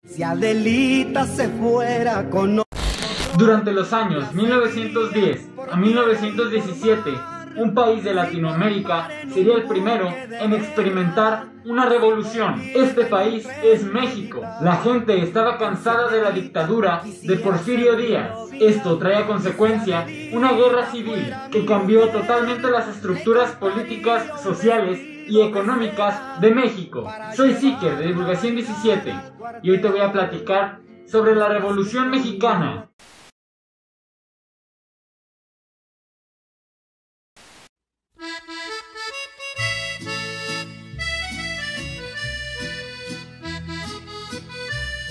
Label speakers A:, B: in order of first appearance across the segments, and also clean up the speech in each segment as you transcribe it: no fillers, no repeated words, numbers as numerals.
A: Si Adelita se fuera con...
B: Durante los años 1910 a 1917, un país de Latinoamérica sería el primero en experimentar una revolución. Este país es México. La gente estaba cansada de la dictadura de Porfirio Díaz. Esto trae a consecuencia una guerra civil que cambió totalmente las estructuras políticas, sociales y económicas de México. Soy Seeker de Divulgación 17 y hoy te voy a platicar sobre la Revolución Mexicana.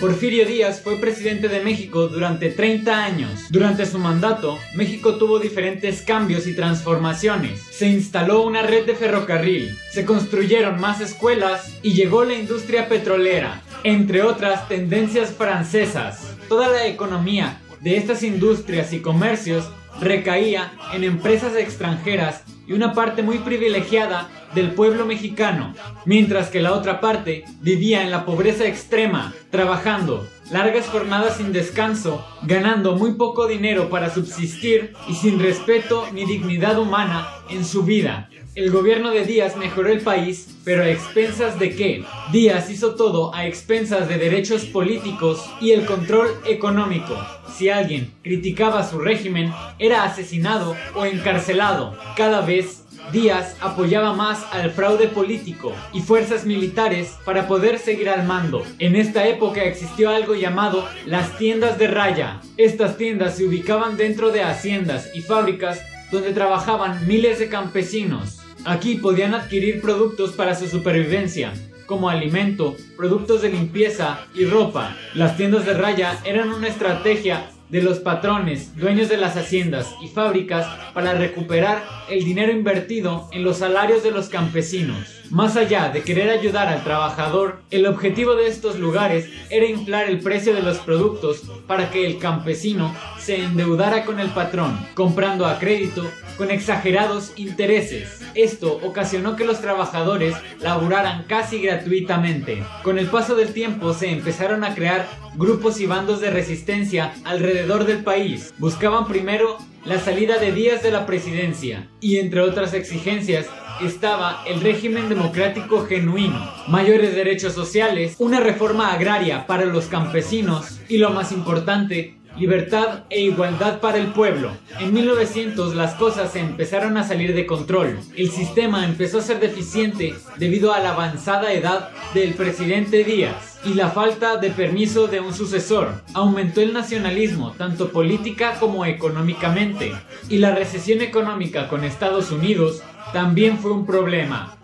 B: Porfirio Díaz fue presidente de México durante 30 años. Durante su mandato, México tuvo diferentes cambios y transformaciones. Se instaló una red de ferrocarril, se construyeron más escuelas y llegó la industria petrolera, entre otras tendencias francesas. Toda la economía de estas industrias y comercios recaía en empresas extranjeras y una parte muy privilegiada del pueblo mexicano, mientras que la otra parte vivía en la pobreza extrema, trabajando largas jornadas sin descanso, ganando muy poco dinero para subsistir y sin respeto ni dignidad humana en su vida. El gobierno de Díaz mejoró el país, pero ¿a expensas de qué? Díaz hizo todo a expensas de derechos políticos y el control económico. Si alguien criticaba su régimen, era asesinado o encarcelado. Cada vez Díaz apoyaba más al fraude político y fuerzas militares para poder seguir al mando. En esta época existió algo llamado las tiendas de raya. Estas tiendas se ubicaban dentro de haciendas y fábricas donde trabajaban miles de campesinos. Aquí podían adquirir productos para su supervivencia, como alimento, productos de limpieza y ropa. Las tiendas de raya eran una estrategia de los patrones, dueños de las haciendas y fábricas para recuperar el dinero invertido en los salarios de los campesinos. Más allá de querer ayudar al trabajador, el objetivo de estos lugares era inflar el precio de los productos para que el campesino se endeudara con el patrón, comprando a crédito con exagerados intereses. Esto ocasionó que los trabajadores laburaran casi gratuitamente. Con el paso del tiempo se empezaron a crear grupos y bandos de resistencia alrededor del país. Buscaban primero la salida de Díaz de la presidencia y, entre otras exigencias, estaba el régimen democrático genuino, mayores derechos sociales, una reforma agraria para los campesinos y, lo más importante, libertad e igualdad para el pueblo. En 1900 las cosas se empezaron a salir de control. El sistema empezó a ser deficiente debido a la avanzada edad del presidente Díaz y la falta de permiso de un sucesor. Aumentó el nacionalismo, tanto política como económicamente, y la recesión económica con Estados Unidos también fue un problema.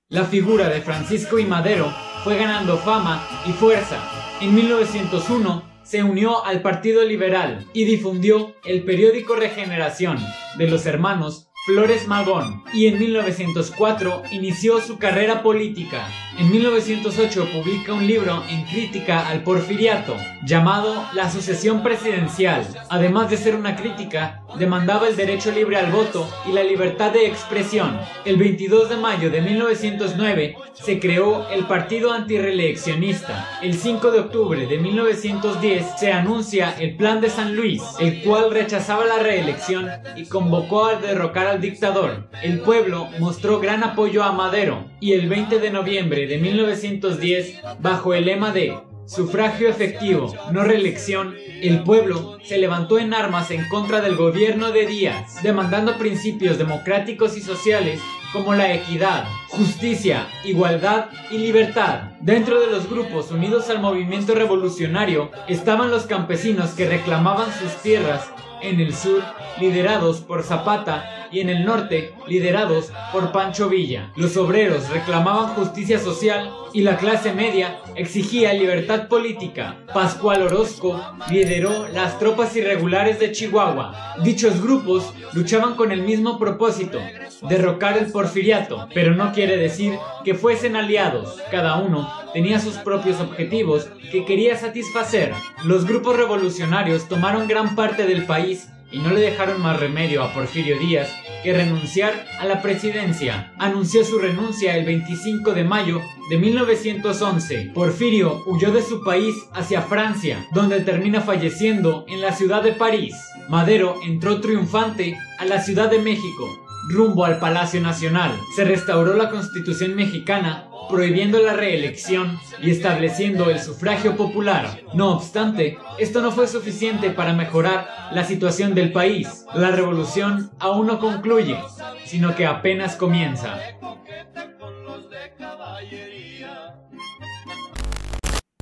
B: La figura de Francisco I. Madero fue ganando fama y fuerza. En 1901 se unió al Partido Liberal y difundió el periódico Regeneración de los hermanos Flores Magón, y en 1904 inició su carrera política. En 1908 publica un libro en crítica al porfiriato llamado La Sucesión Presidencial. Además de ser una crítica, demandaba el derecho libre al voto y la libertad de expresión. El 22 de mayo de 1909 se creó el Partido Antirreeleccionista. El 5 de octubre de 1910 se anuncia el Plan de San Luis, el cual rechazaba la reelección y convocó a derrocar al dictador. El pueblo mostró gran apoyo a Madero y el 20 de noviembre de 1910, bajo el lema de sufragio efectivo, no reelección, el pueblo se levantó en armas en contra del gobierno de Díaz, demandando principios democráticos y sociales como la equidad, justicia, igualdad y libertad. Dentro de los grupos unidos al movimiento revolucionario estaban los campesinos que reclamaban sus tierras en el sur, liderados por Zapata, y en el norte, liderados por Pancho Villa. Los obreros reclamaban justicia social y la clase media exigía libertad política. Pascual Orozco lideró las tropas irregulares de Chihuahua. Dichos grupos luchaban con el mismo propósito, derrocar el porfiriato, pero no quiere decir que fuesen aliados. Cada uno tenía sus propios objetivos que quería satisfacer. Los grupos revolucionarios tomaron gran parte del país y no le dejaron más remedio a Porfirio Díaz que renunciar a la presidencia. Anunció su renuncia el 25 de mayo de 1911. Porfirio huyó de su país hacia Francia, donde termina falleciendo en la ciudad de París. Madero entró triunfante a la Ciudad de México, rumbo al Palacio Nacional. Se restauró la Constitución mexicana, prohibiendo la reelección y estableciendo el sufragio popular. No obstante, esto no fue suficiente para mejorar la situación del país. La revolución aún no concluye, sino que apenas comienza.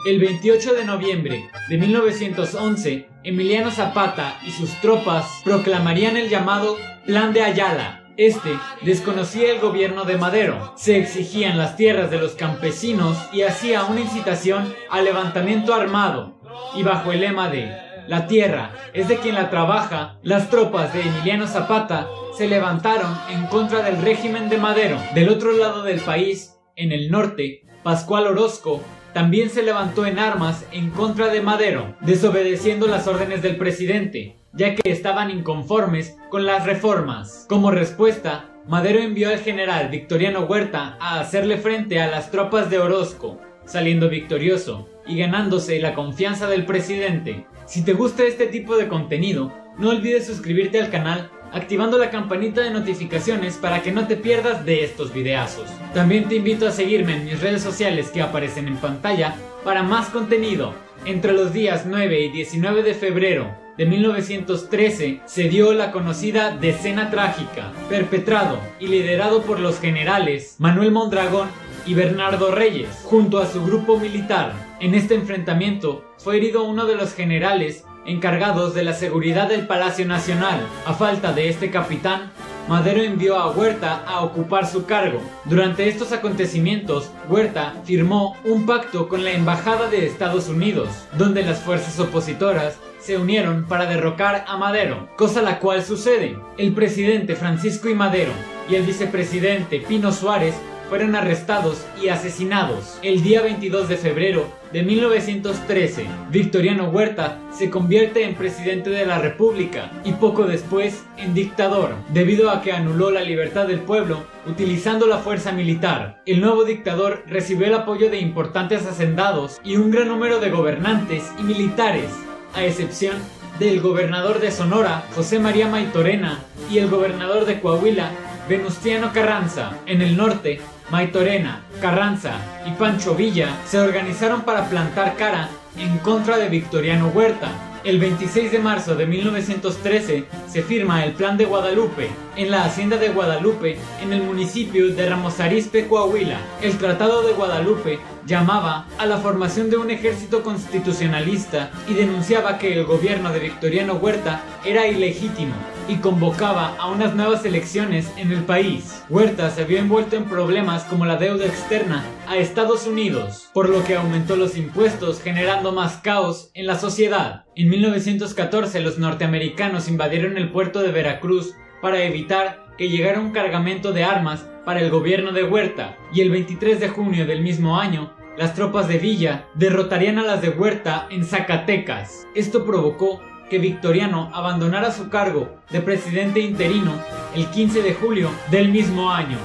B: El 28 de noviembre de 1911, Emiliano Zapata y sus tropas proclamarían el llamado Plan de Ayala. Este desconocía el gobierno de Madero, se exigían las tierras de los campesinos y hacía una incitación al levantamiento armado. Y bajo el lema de "La tierra es de quien la trabaja", las tropas de Emiliano Zapata se levantaron en contra del régimen de Madero. Del otro lado del país, en el norte, Pascual Orozco también se levantó en armas en contra de Madero, desobedeciendo las órdenes del presidente, ya que estaban inconformes con las reformas. Como respuesta, Madero envió al general Victoriano Huerta a hacerle frente a las tropas de Orozco, saliendo victorioso y ganándose la confianza del presidente. Si te gusta este tipo de contenido, no olvides suscribirte al canal activando la campanita de notificaciones para que no te pierdas de estos videazos. También te invito a seguirme en mis redes sociales que aparecen en pantalla para más contenido. Entre los días 9 y 19 de febrero de 1913 se dio la conocida Decena Trágica, perpetrado y liderado por los generales Manuel Mondragón y Bernardo Reyes, junto a su grupo militar. En este enfrentamiento fue herido uno de los generales encargados de la seguridad del Palacio Nacional. A falta de este capitán, Madero envió a Huerta a ocupar su cargo. Durante estos acontecimientos, Huerta firmó un pacto con la Embajada de Estados Unidos, donde las fuerzas opositoras se unieron para derrocar a Madero, cosa la cual sucede. El presidente Francisco I. Madero y el vicepresidente Pino Suárez fueron arrestados y asesinados. El día 22 de febrero de 1913, Victoriano Huerta se convierte en presidente de la República y poco después en dictador, debido a que anuló la libertad del pueblo utilizando la fuerza militar. El nuevo dictador recibió el apoyo de importantes hacendados y un gran número de gobernantes y militares, a excepción del gobernador de Sonora, José María Maytorena, y el gobernador de Coahuila, Venustiano Carranza. En el norte, Maytorena, Carranza y Pancho Villa se organizaron para plantar cara en contra de Victoriano Huerta. El 26 de marzo de 1913 se firma el Plan de Guadalupe en la hacienda de Guadalupe, en el municipio de Ramos Arizpe, Coahuila. El Tratado de Guadalupe llamaba a la formación de un ejército constitucionalista y denunciaba que el gobierno de Victoriano Huerta era ilegítimo y convocaba a unas nuevas elecciones en el país. Huerta se vio envuelto en problemas como la deuda externa a Estados Unidos, por lo que aumentó los impuestos, generando más caos en la sociedad. En 1914 los norteamericanos invadieron el puerto de Veracruz para evitar que llegara un cargamento de armas para el gobierno de Huerta, y el 23 de junio del mismo año, las tropas de Villa derrotarían a las de Huerta en Zacatecas. Esto provocó que Victoriano abandonara su cargo de presidente interino el 15 de julio del mismo año.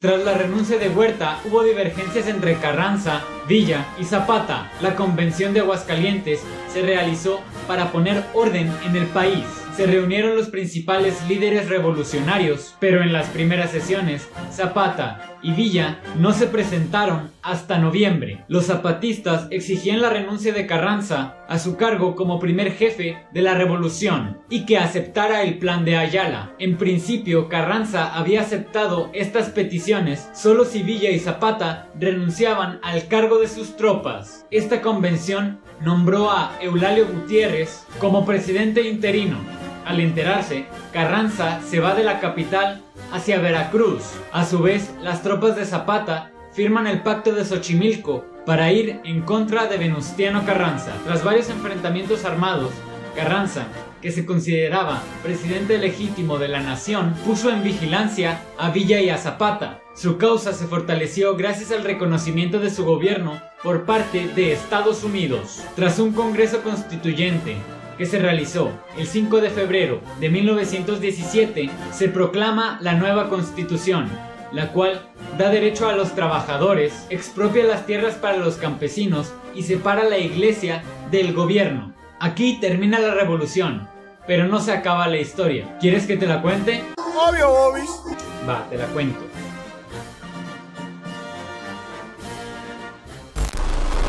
B: Tras la renuncia de Huerta, hubo divergencias entre Carranza, Villa y Zapata. La Convención de Aguascalientes se realizó para poner orden en el país. Se reunieron los principales líderes revolucionarios, pero en las primeras sesiones, Zapata y Villa no se presentaron hasta noviembre. Los zapatistas exigían la renuncia de Carranza a su cargo como primer jefe de la revolución y que aceptara el Plan de Ayala. En principio, Carranza había aceptado estas peticiones solo si Villa y Zapata renunciaban al cargo de sus tropas. Esta convención nombró a Eulalio Gutiérrez como presidente interino. Al enterarse, Carranza se va de la capital hacia Veracruz. A su vez, las tropas de Zapata firman el Pacto de Xochimilco para ir en contra de Venustiano Carranza. Tras varios enfrentamientos armados, Carranza que se consideraba presidente legítimo de la nación, puso en vigilancia a Villa y a Zapata. Su causa se fortaleció gracias al reconocimiento de su gobierno por parte de Estados Unidos. Tras un Congreso Constituyente que se realizó el 5 de febrero de 1917, se proclama la nueva Constitución, la cual da derecho a los trabajadores, expropia las tierras para los campesinos y separa la iglesia del gobierno. Aquí termina la revolución, pero no se acaba la historia. ¿Quieres que te la cuente?
C: Obvio, Bobis.
B: Va, te la cuento.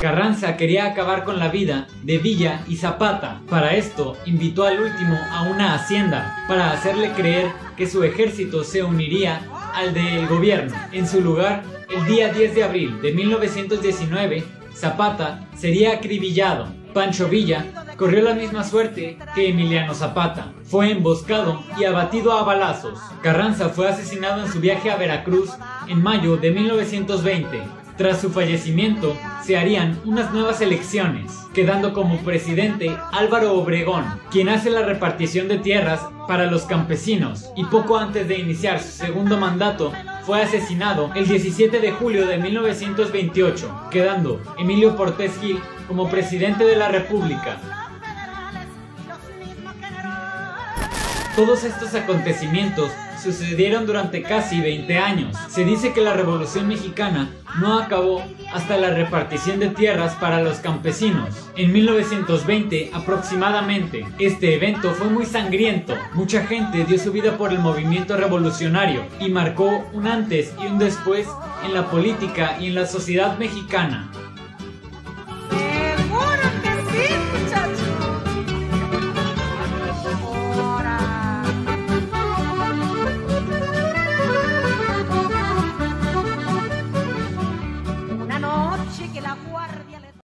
B: Carranza quería acabar con la vida de Villa y Zapata. Para esto, invitó al último a una hacienda para hacerle creer que su ejército se uniría al del gobierno. En su lugar, el día 10 de abril de 1919, Zapata sería acribillado. Pancho Villa corrió la misma suerte que Emiliano Zapata. Fue emboscado y abatido a balazos. Carranza fue asesinado en su viaje a Veracruz en mayo de 1920. Tras su fallecimiento, se harían unas nuevas elecciones, quedando como presidente Álvaro Obregón, quien hace la repartición de tierras para los campesinos, y poco antes de iniciar su segundo mandato, fue asesinado el 17 de julio de 1928, quedando Emilio Portes Gil como presidente de la República. Todos estos acontecimientos sucedieron durante casi 20 años. Se dice que la Revolución Mexicana no acabó hasta la repartición de tierras para los campesinos, en 1920 aproximadamente. Este evento fue muy sangriento. Mucha gente dio su vida por el movimiento revolucionario y marcó un antes y un después en la política y en la sociedad mexicana.